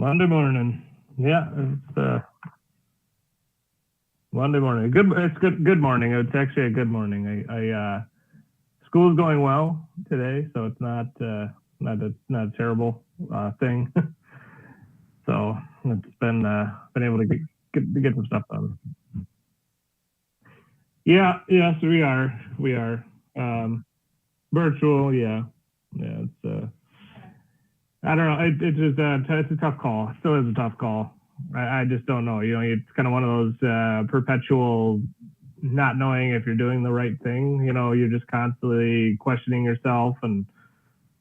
Monday morning. Yeah, it's Monday morning. Good. It's good. Good morning. It's actually a good morning. School's going well today, so it's not a terrible thing. So it's been able to get some stuff done. Yeah. Yes, we are. We are virtual. Yeah. Yeah. It's I don't know. It's just it's a tough call. It still is a tough call. I just don't know. You know, it's kind of one of those perpetual not knowing if you're doing the right thing. You know, you're just constantly questioning yourself. And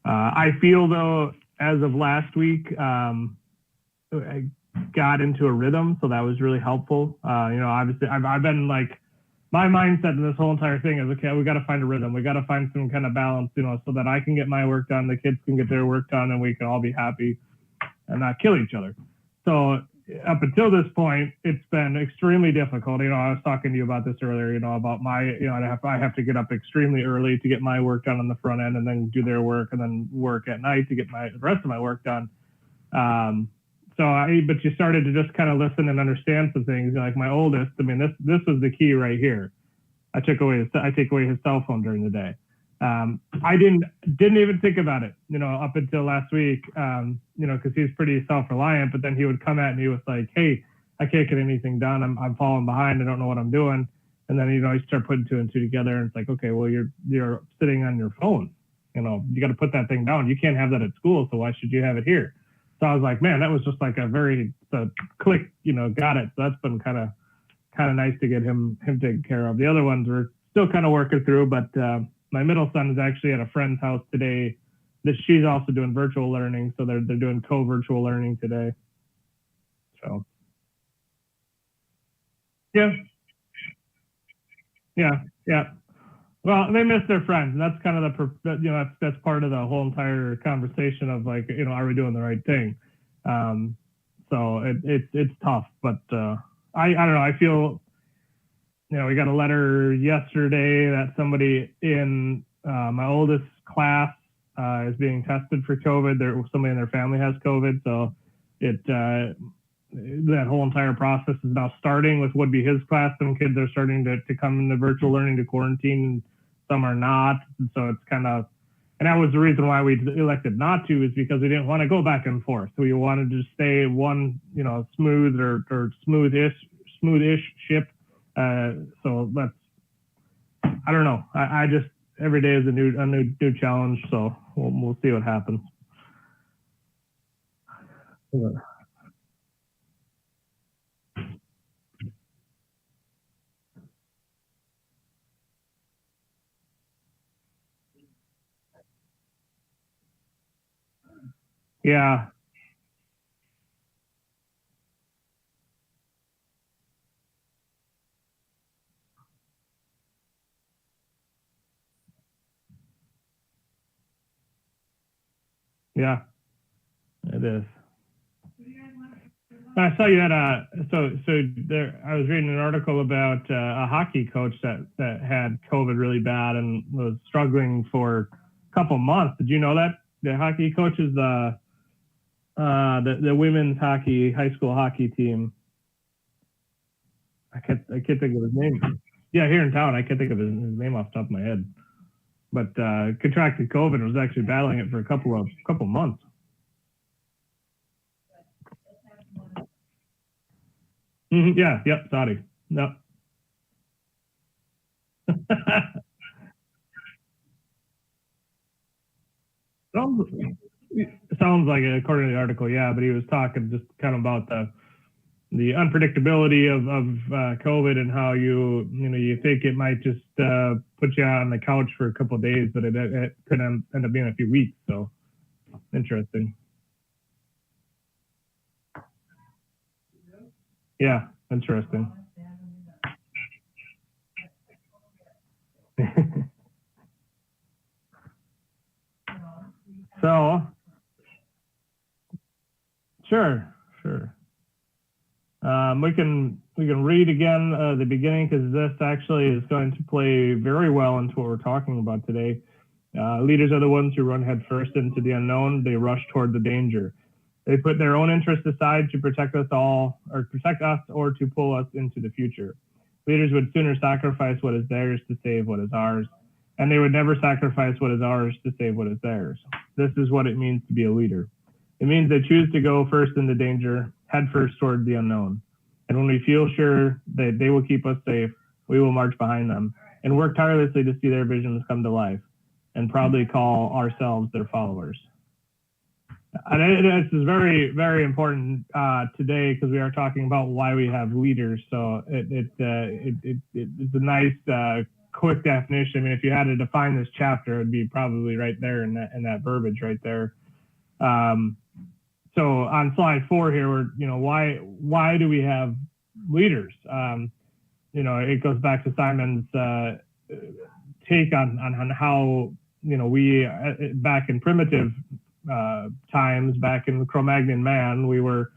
I feel though, as of last week, I got into a rhythm, so that was really helpful. You know, obviously, I've been like, my mindset in this whole entire thing is, okay, we got to find a rhythm. We got to find some kind of balance, you know, so that I can get my work done, the kids can get their work done, and we can all be happy and not kill each other. So up until this point, it's been extremely difficult. You know, I was talking to you about this earlier, you know, about I have to get up extremely early to get my work done on the front end and then do their work and then work at night to get the rest of my work done. But you started to just kind of listen and understand some things. Like my oldest, I mean, this was the key right here. I take away his cell phone during the day. I didn't even think about it, you know, up until last week, you know, because he's pretty self-reliant. But then he would come at me with like, "Hey, I can't get anything done. I'm falling behind. I don't know what I'm doing." And then, you know, you start putting two and two together, and it's like, okay, well, you're sitting on your phone. You know, you got to put that thing down. You can't have that at school, so why should you have it here? So I was like, man, that was just like a very click, you know, got it. So that's been kind of nice to get him taken care of. The other ones we're still kind of working through, but my middle son is actually at a friend's house today. She's also doing virtual learning, so they're doing co-virtual learning today. So yeah. Well, they miss their friends, and that's kind of you know, that's part of the whole entire conversation of like, you know, are we doing the right thing? So it's tough, but I don't know. I feel, you know, we got a letter yesterday that somebody in my oldest class is being tested for COVID. Somebody in their family has COVID, so that whole entire process is now starting with would be his class. Some kids are starting to come into virtual learning to quarantine, some are not. And so it's kind of, and that was the reason why we elected not to, is because we didn't want to go back and forth. So we wanted to stay one, you know, smooth or smoothish ship. So that's, I don't know. I just, every day is a new challenge. So we'll see what happens. Yeah. Yeah, it is. I saw you had there. I was reading an article about a hockey coach that had COVID really bad and was struggling for a couple months. Did you know that the hockey coach is the women's hockey high school hockey team? I can't think of his name. Yeah, here in town, I can't think of his name off the top of my head. But contracted COVID and was actually battling it for a couple months. Mm-hmm. Yeah, yep, Saudi. Yep. Sounds like it according to the article, yeah. But he was talking just kind of about the unpredictability of COVID and how you think it might just put you on the couch for a couple of days, but it could end up being a few weeks. So interesting. Yeah, interesting. So sure. We can read again the beginning, because this actually is going to play very well into what we're talking about today. Leaders are the ones who run headfirst into the unknown. They rush toward the danger. They put their own interests aside to protect us or to pull us into the future. Leaders would sooner sacrifice what is theirs to save what is ours, and they would never sacrifice what is ours to save what is theirs. This is what it means to be a leader. It means they choose to go first into danger, head first toward the unknown. And when we feel sure that they will keep us safe, we will march behind them and work tirelessly to see their visions come to life and proudly call ourselves their followers. And this is very, very important today because we are talking about why we have leaders. So it's a nice, quick definition. I mean, if you had to define this chapter, it would be probably right there in that verbiage right there. So on slide 4 here, why do we have leaders? It goes back to Simon's take on how we back in primitive times, back in Cro-Magnon man, we were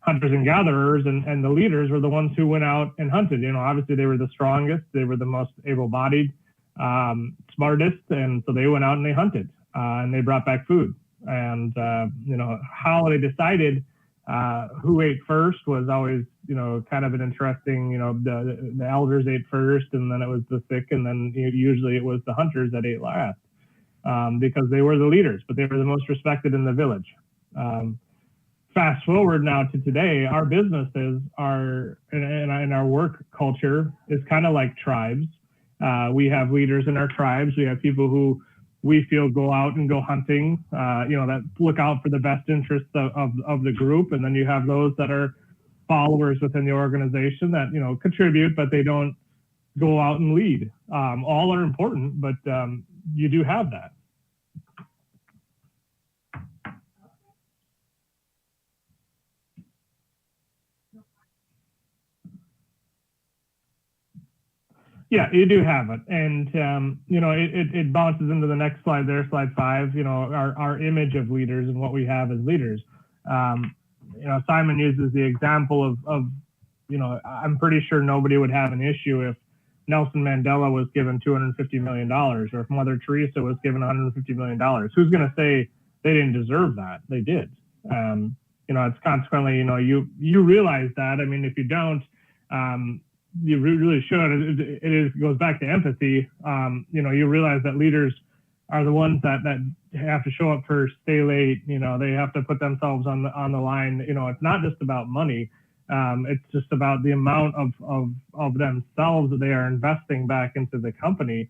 hunters and gatherers, and the leaders were the ones who went out and hunted. Obviously they were the strongest, they were the most able-bodied, smartest, and so they went out and they hunted, and they brought back food. And how they decided who ate first was always kind of an interesting. The elders ate first, and then it was the sick, and then usually it was the hunters that ate last, because they were the leaders, but they were the most respected in the village. Fast forward now to today, our businesses are, and our work culture is kind of like tribes. We have leaders in our tribes. We have people who we feel go out and go hunting, that look out for the best interests of the group. And then you have those that are followers within the organization that, contribute, but they don't go out and lead. All are important, but you do have that. Yeah, you do have it. And, it bounces into the next slide there, slide 5, our image of leaders and what we have as leaders. Simon uses the example of I'm pretty sure nobody would have an issue if Nelson Mandela was given $250 million or if Mother Teresa was given $150 million. Who's going to say they didn't deserve that? They did. It's consequently, you realize that. I mean, if you don't, you really should. It goes back to empathy. You realize that leaders are the ones that have to show up first, stay late. They have to put themselves on the line. It's not just about money. It's just about the amount of themselves that they are investing back into the company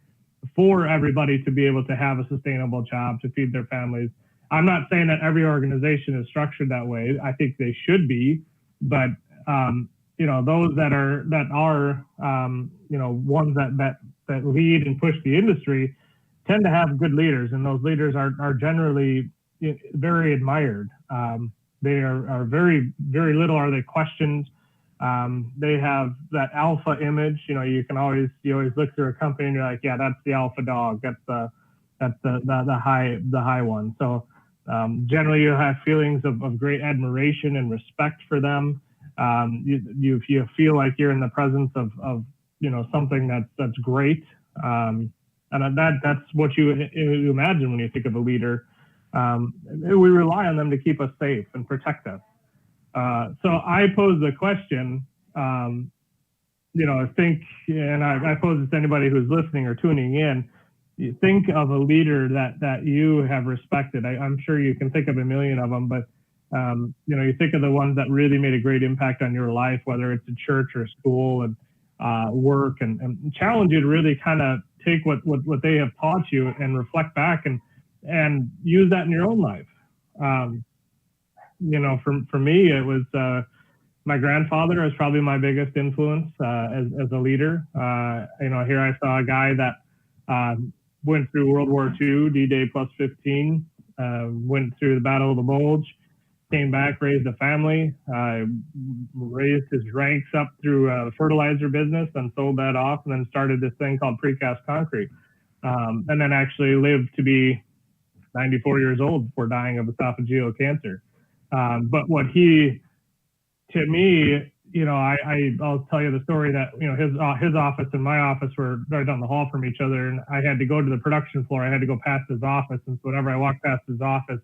for everybody to be able to have a sustainable job, to feed their families. I'm not saying that every organization is structured that way. I think they should be, but those that are ones that lead and push the industry tend to have good leaders, and those leaders are generally very admired. They are very, very little are they questioned. They have that alpha image. You always look through a company and you're like, yeah, that's the alpha dog. That's the high one. So generally you have feelings of great admiration and respect for them. You feel like you're in the presence of something that's great, and that's what you imagine when you think of a leader. We rely on them to keep us safe and protect us. So I pose the question, think, and I pose this to anybody who's listening or tuning in. You think of a leader that you have respected. I'm sure you can think of a million of them, but you think of the ones that really made a great impact on your life, whether it's a church or school and work, and challenge you to really kind of take what they have taught you and reflect back and use that in your own life. For me, it was my grandfather was probably my biggest influence as a leader. Here I saw a guy that went through World War II, D-Day plus 15, went through the Battle of the Bulge, came back, raised a family, raised his ranks up through the fertilizer business and sold that off, and then started this thing called precast concrete. And then actually lived to be 94 years old before dying of esophageal cancer. But what he, to me, I'll tell you the story that, his office and my office were right down the hall from each other, and I had to go to the production floor. I had to go past his office, and so whenever I walked past his office,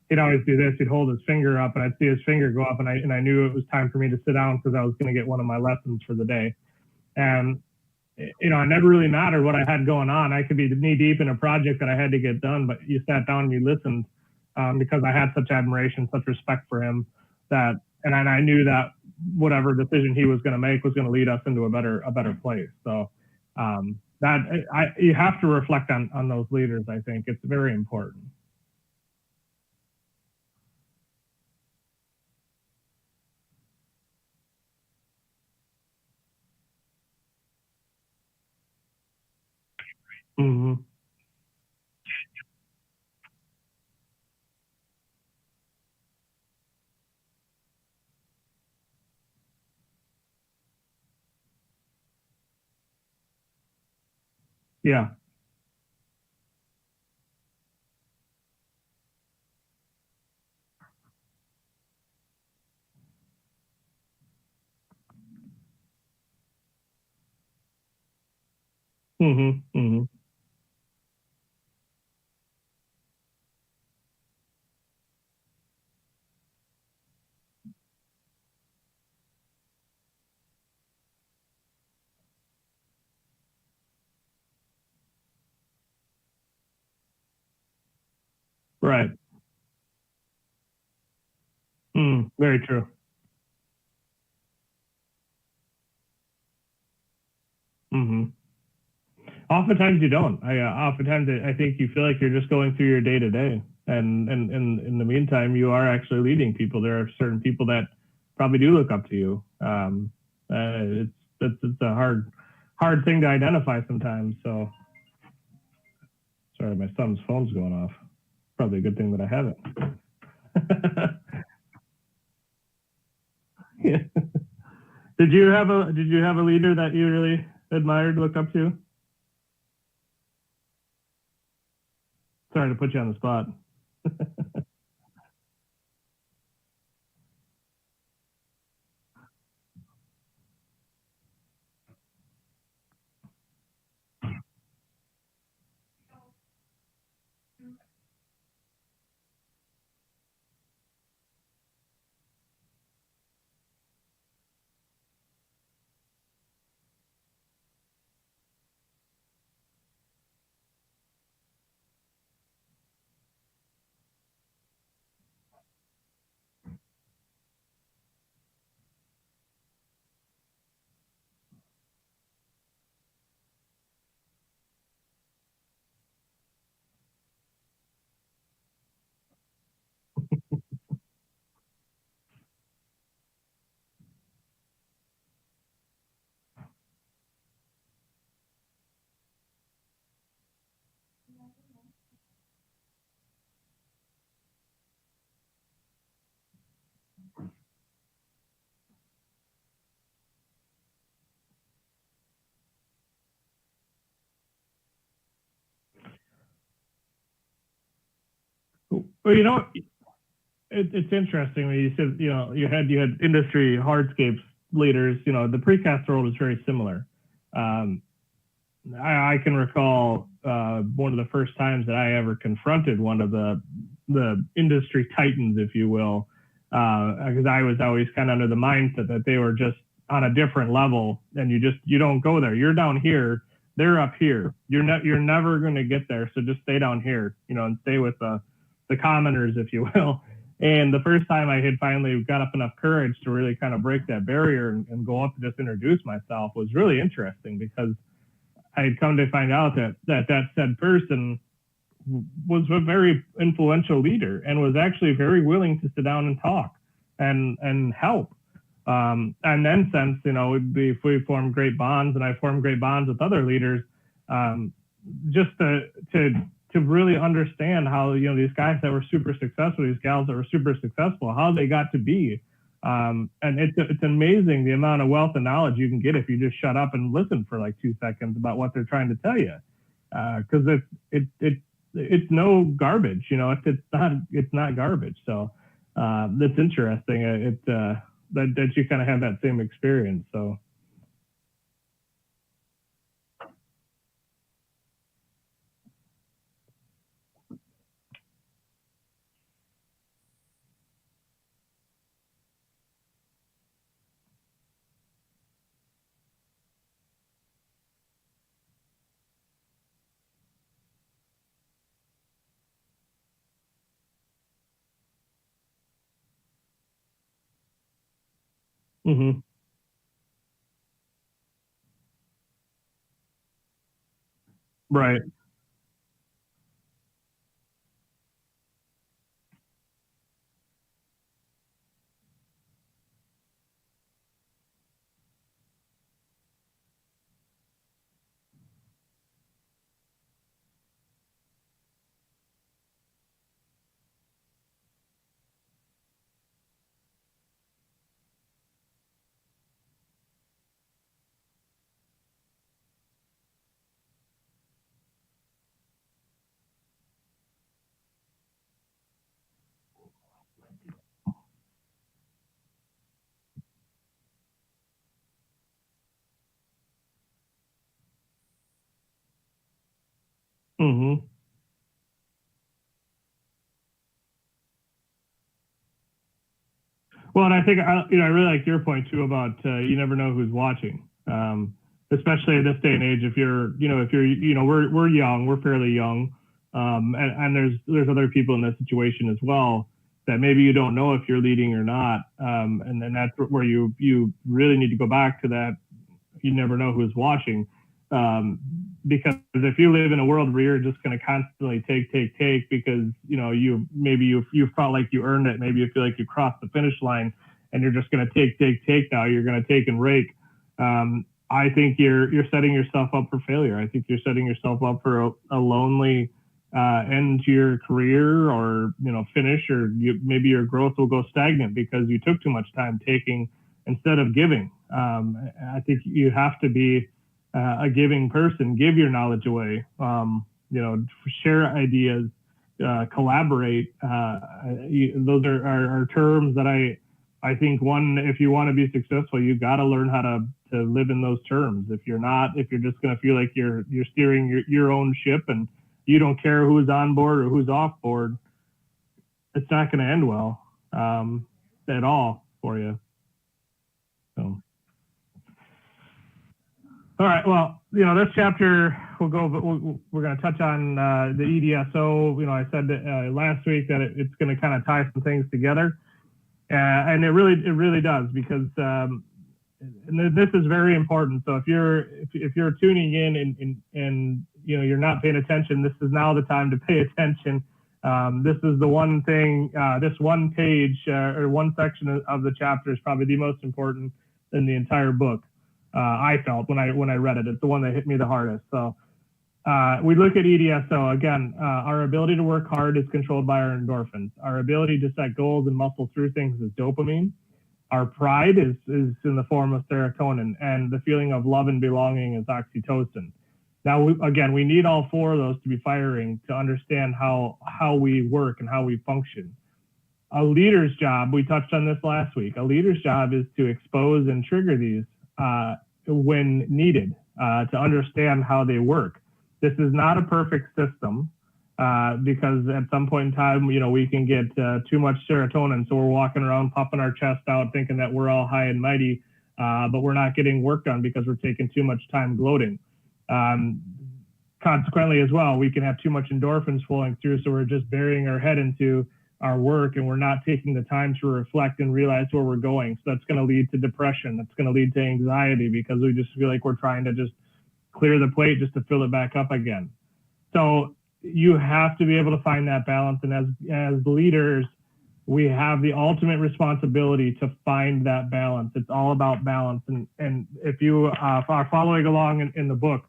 he'd always do this. He'd hold his finger up, and I'd see his finger go up, and I knew it was time for me to sit down because I was going to get one of my lessons for the day. And it never really mattered what I had going on. I could be knee deep in a project that I had to get done, but you sat down and you listened because I had such admiration, such respect for him and I knew that whatever decision he was going to make was going to lead us into a better place. So you have to reflect on those leaders. I think it's very important. Mm-hmm. Yeah. Mm-hmm. Mm-hmm. Right. Very true. Mm-hmm. Oftentimes you don't. Oftentimes I think you feel like you're just going through your day to day, and in the meantime, you are actually leading people. There are certain people that probably do look up to you. It's a hard thing to identify sometimes. So sorry, my son's phone's going off. Probably a good thing that I have it. Yeah. Did you have a leader that you really admired, looked up to? Sorry to put you on the spot. Well, it's interesting when you said you had industry hardscapes leaders. The precast world is very similar. Um, I can recall one of the first times that I ever confronted one of the industry titans, if you will, because I was always kind of under the mindset that they were just on a different level, and you don't go there. You're down here, they're up here. You're never going to get there, so just stay down here, and stay with the commoners, if you will. And the first time I had finally got up enough courage to really kind of break that barrier and go up and just introduce myself was really interesting because I had come to find out that said person was a very influential leader and was actually very willing to sit down and talk and help. And then since we formed great bonds, and I formed great bonds with other leaders, just to really understand how these guys that were super successful, these gals that were super successful, how they got to be. And it's amazing the amount of wealth and knowledge you can get if you just shut up and listen for like 2 seconds about what they're trying to tell you. Because it's no garbage, it's not garbage. So that's interesting. That you kind of have that same experience. So Mm-hmm. Right. Mm-hmm. Well, and I think I really like your point too about you never know who's watching, especially in this day and age. If you're, if you're, we're young, we're fairly young, and there's other people in this situation as well that maybe you don't know if you're leading or not, and then that's where you really need to go back to that. You never know who's watching. Because if you live in a world where you're just going to constantly take because you felt like you earned it, maybe you feel like you crossed the finish line, and you're just going to take now. You're going to take and rake. I think you're setting yourself up for failure. I think you're setting yourself up for a lonely end to your career, or finish, or maybe your growth will go stagnant because you took too much time taking instead of giving. I think you have to be a giving person. Give your knowledge away. Share ideas, collaborate. Those are terms that I think if you want to be successful, you've got to learn how to live in those terms. If you're not, if you're just going to feel like you're steering your own ship and you don't care who's on board or who's off board, it's not going to end well at all for you. So. All right. Well, this chapter we're going to touch on the EDSO. I said last week that it's going to kind of tie some things together, and it really does, because this is very important. So if you're tuning in and you're not paying attention, this is now the time to pay attention. This is the one thing. This one page or one section of the chapter is probably the most important in the entire book. I felt when I read it. It's the one that hit me the hardest. So we look at EDSO again. Our ability to work hard is controlled by our endorphins. Our ability to set goals and muscle through things is dopamine. Our pride is in the form of serotonin, and the feeling of love and belonging is oxytocin. Now, we need all four of those to be firing to understand how we work and how we function. A leader's job, we touched on this last week, a leader's job is to expose and trigger these when needed, to understand how they work. This is not a perfect system, because at some point in time, we can get too much serotonin, so we're walking around puffing our chest out thinking that we're all high and mighty, but we're not getting work done because we're taking too much time gloating. Consequently as well, we can have too much endorphins flowing through, so we're just burying our head into our work and we're not taking the time to reflect and realize where we're going. So that's going to lead to depression. That's going to lead to anxiety, because we just feel like we're trying to just clear the plate just to fill it back up again. So you have to be able to find that balance. And as leaders, we have the ultimate responsibility to find that balance. It's all about balance. And if you are following along in the book,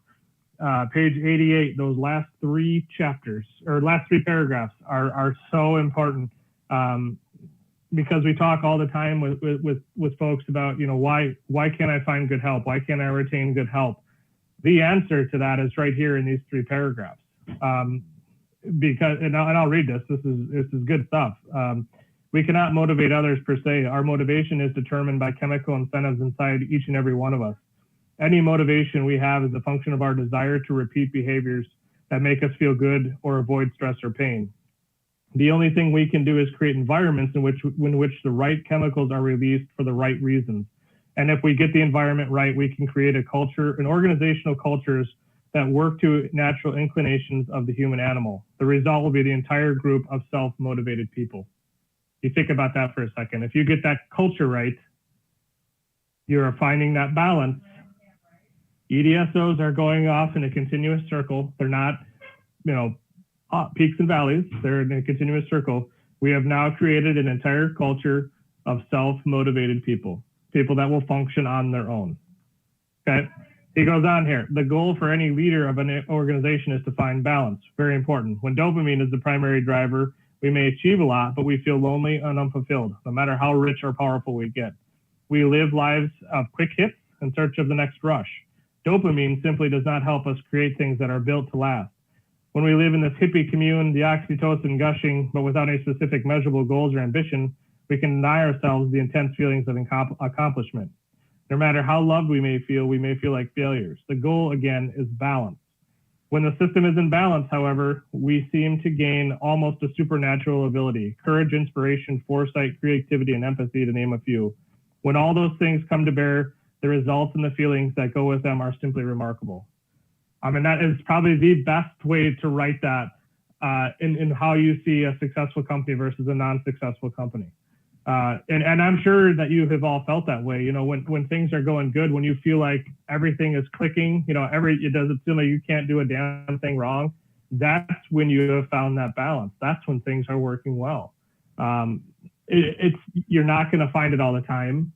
page 88, those last three chapters or last three paragraphs are so important, because we talk all the time with folks about, why can't I find good help? Why can't I retain good help? The answer to that is right here in these three paragraphs. Because, and I'll read this. This is good stuff. We cannot motivate others per se. Our motivation is determined by chemical incentives inside each and every one of us. Any motivation we have is a function of our desire to repeat behaviors that make us feel good or avoid stress or pain. The only thing we can do is create environments in which the right chemicals are released for the right reasons. And if we get the environment right, we can create a culture, an organizational cultures that work to natural inclinations of the human animal. The result will be the entire group of self-motivated people. You think about that for a second. If you get that culture right, You're finding that balance. EDSOs are going off in a continuous circle. They're not, peaks and valleys. They're in a continuous circle. We have now created an entire culture of self-motivated people, people that will function on their own. Okay. He goes on here. The goal for any leader of an organization is to find balance. Very important. When dopamine is the primary driver, we may achieve a lot, but we feel lonely and unfulfilled, no matter how rich or powerful we get. We live lives of quick hits in search of the next rush. Dopamine simply does not help us create things that are built to last. When we live in this hippie commune, the oxytocin gushing, but without any specific measurable goals or ambition, we can deny ourselves the intense feelings of accomplishment. No matter how loved we may feel like failures. The goal, again, is balance. When the system is in balance, however, we seem to gain almost a supernatural ability, courage, inspiration, foresight, creativity, and empathy, to name a few. When all those things come to bear, the results and the feelings that go with them are simply remarkable. I mean, that is probably the best way to write that in how you see a successful company versus a non-successful company. And I'm sure that you have all felt that way. When things are going good, when you feel like everything is clicking, it doesn't feel like you can't do a damn thing wrong. That's when you have found that balance. That's when things are working well. You're not going to find it all the time.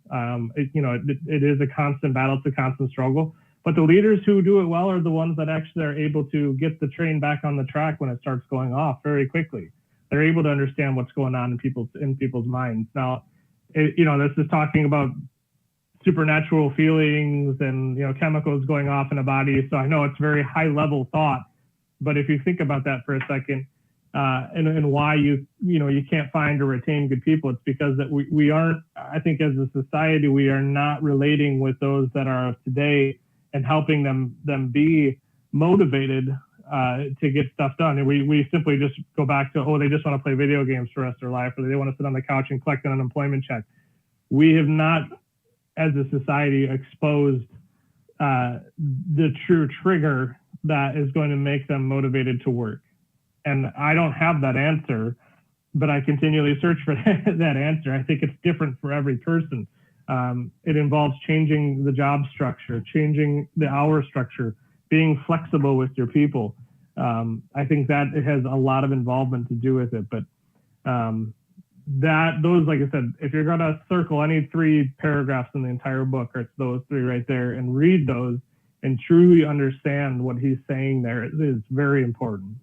It is a constant battle. It's a constant struggle. But the leaders who do it well are the ones that actually are able to get the train back on the track when it starts going off very quickly. They're able to understand what's going on in people's minds. Now, this is talking about supernatural feelings and chemicals going off in a body. So I know it's very high level thought, but if you think about that for a second, and why you can't find or retain good people, it's because that we aren't. I think as a society we are not relating with those that are of today and helping them be motivated to get stuff done. And we simply just go back to, they just want to play video games for the rest of their life, or they want to sit on the couch and collect an unemployment check. We have not, as a society, exposed the true trigger that is going to make them motivated to work. And I don't have that answer, but I continually search for that answer. I think it's different for every person. It involves changing the job structure, changing the hour structure, being flexible with your people. I think that it has a lot of involvement to do with it. But those, like I said, if you're going to circle any 3 paragraphs in the entire book, or it's those 3 right there, and read those and truly understand what he's saying there is very important.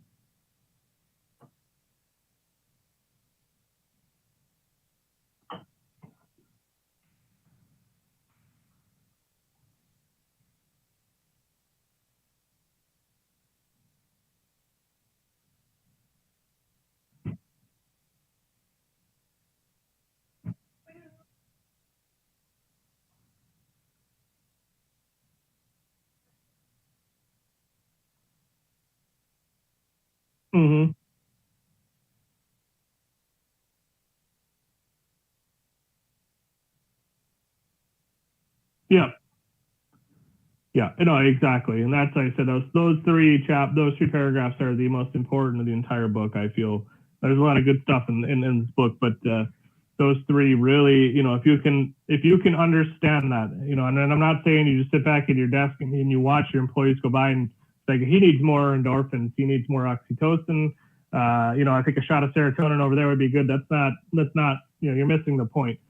Mm-hmm. Yeah. Yeah, exactly. And that's, like I said, those 3 paragraphs are the most important of the entire book. I feel there's a lot of good stuff in this book, but those 3 really, if you can understand that, and I'm not saying you just sit back at your desk and you watch your employees go by and like, he needs more endorphins, he needs more oxytocin. I think a shot of serotonin over there would be good. That's not, you're missing the point.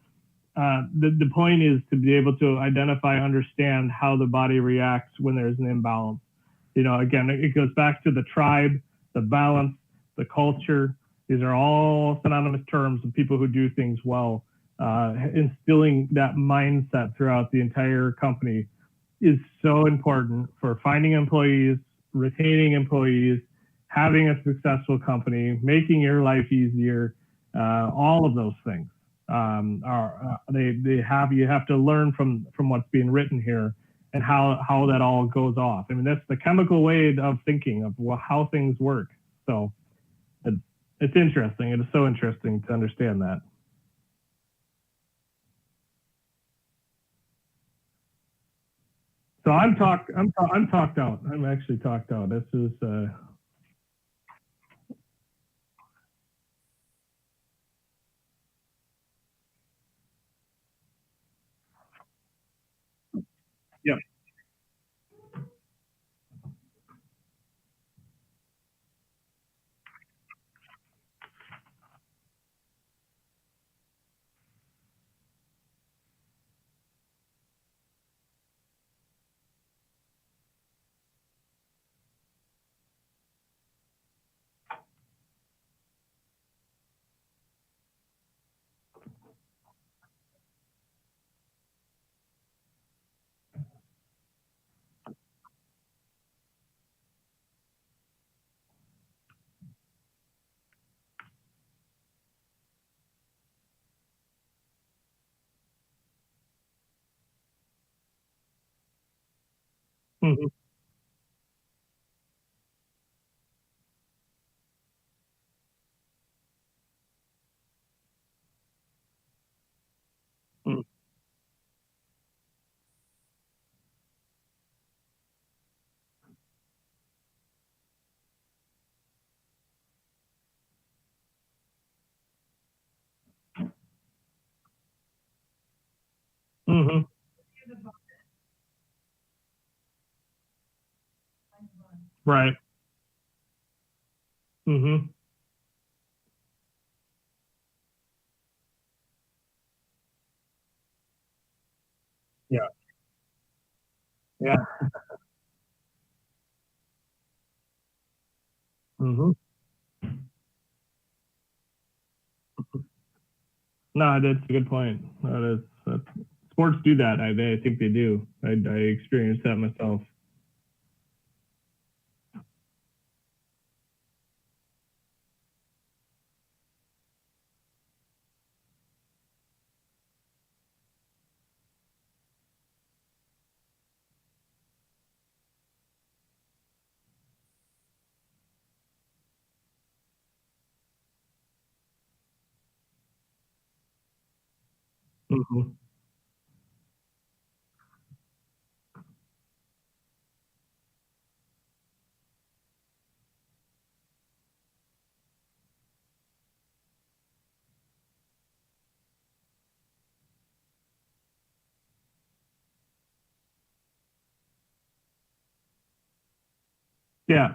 The point is to be able to identify, understand how the body reacts when there's an imbalance. Again, it goes back to the tribe, the balance, the culture. These are all synonymous terms of people who do things well. Instilling that mindset throughout the entire company is so important for finding employees, retaining employees, having a successful company, making your life easier, all of those things. You have to learn from what's being written here and how that all goes off. I mean, that's the chemical way of thinking of how things work. So it's interesting. It is so interesting to understand that. So I'm talked out. I'm actually talked out. This is Mhm. Mm. Mhm. Right. Mhm. Yeah. Yeah. Mhm. No, that's a good point. Sports do that. I think they do. I experienced that myself. Mhm. Yeah.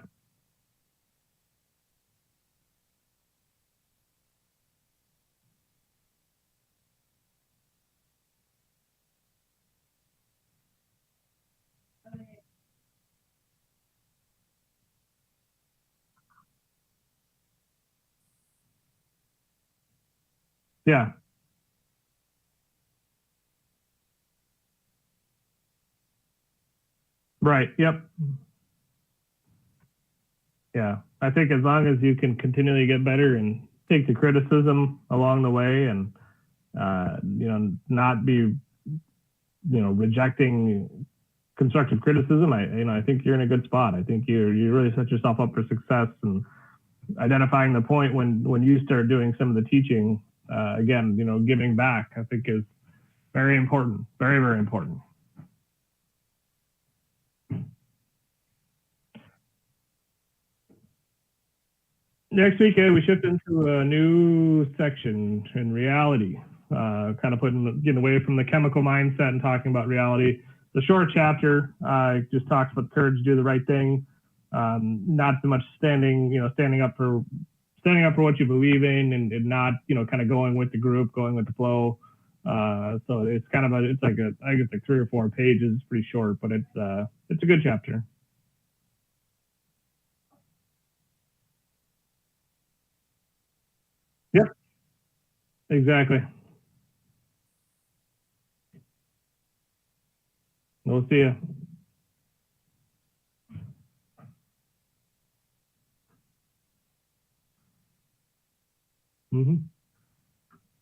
Yeah. Right. Yep. Yeah. I think as long as you can continually get better and take the criticism along the way, and not be rejecting constructive criticism, I think you're in a good spot. I think you really set yourself up for success, and identifying the point when you start doing some of the teaching, again, giving back, I think is very important, very, very important. Next week, we shift into a new section in reality, kind of getting away from the chemical mindset and talking about reality. The short chapter just talks about the courage to do the right thing, not so much standing up for what you believe in, and not kind of going with the group, going with the flow. So it's kind of I think it's like 3 or 4 pages. It's pretty short, but it's a good chapter. Yep, exactly. We'll see you. Mm-hmm.